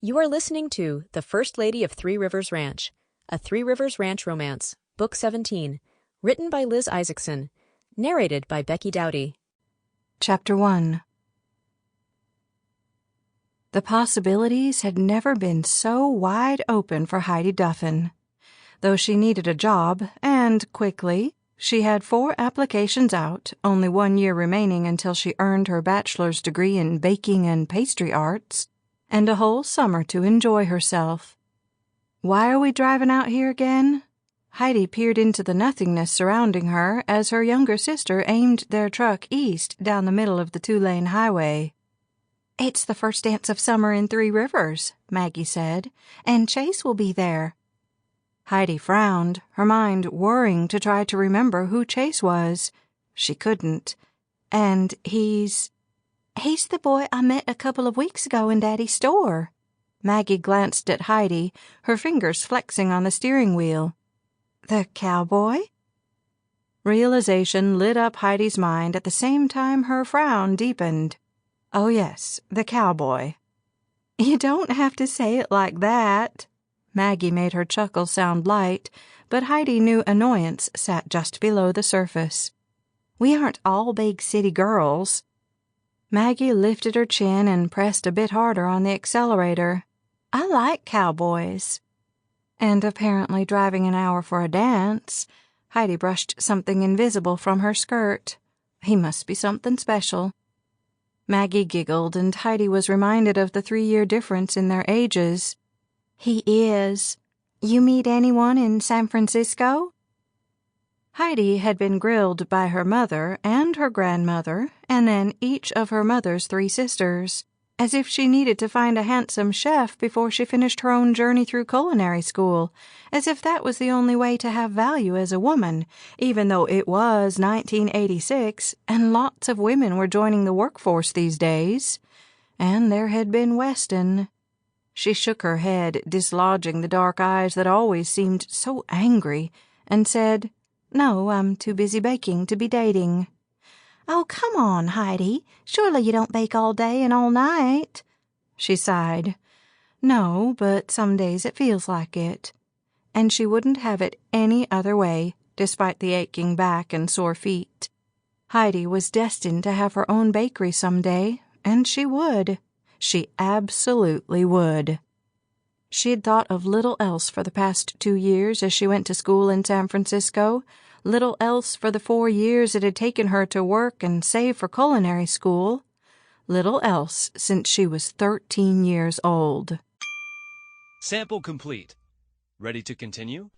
You are listening to The First Lady of Three Rivers Ranch, a Three Rivers Ranch romance, Book 17, written by Liz Isaacson, narrated by Becky Doughty. Chapter 1. The possibilities had never been so wide open for Heidi Duffin. Though she needed a job, and quickly, she had 4 applications out, only 1 year remaining until she earned her bachelor's degree in baking and pastry arts, and a whole summer to enjoy herself. Why are we driving out here again? Heidi peered into the nothingness surrounding her as her younger sister aimed their truck east down the middle of the 2-lane highway. "It's the first dance of summer in Three Rivers," Maggie said, "and Chase will be there." Heidi frowned, her mind whirring to try to remember who Chase was. She couldn't. And he's the boy I met a couple of weeks ago in Daddy's store. Maggie glanced at Heidi, her fingers flexing on the steering wheel. The cowboy? Realization lit up Heidi's mind at the same time her frown deepened. Oh yes, the cowboy. You don't have to say it like that. Maggie made her chuckle sound light, but Heidi knew annoyance sat just below the surface. We aren't all big city girls. Maggie lifted her chin and pressed a bit harder on the accelerator. I like cowboys. And apparently driving an hour for a dance. Heidi brushed something invisible from her skirt. He must be something special. Maggie giggled, and Heidi was reminded of the 3-year difference in their ages. He is. You meet anyone in San Francisco? Heidi had been grilled by her mother and her grandmother, and then each of her mother's 3 sisters, as if she needed to find a handsome chef before she finished her own journey through culinary school, as if that was the only way to have value as a woman, even though it was 1986 and lots of women were joining the workforce these days. And there had been Weston. She shook her head, dislodging the dark eyes that always seemed so angry, and said, "No, I'm too busy baking to be dating." "Oh, come on, Heidi. Surely you don't bake all day and all night." She sighed. "No, but some days it feels like it." And she wouldn't have it any other way, despite the aching back and sore feet. Heidi was destined to have her own bakery someday, and she would. She absolutely would. She had thought of little else for the past 2 years as she went to school in San Francisco, little else for the 4 years it had taken her to work and save for culinary school, little else since she was 13 years old. Sample complete. Ready to continue?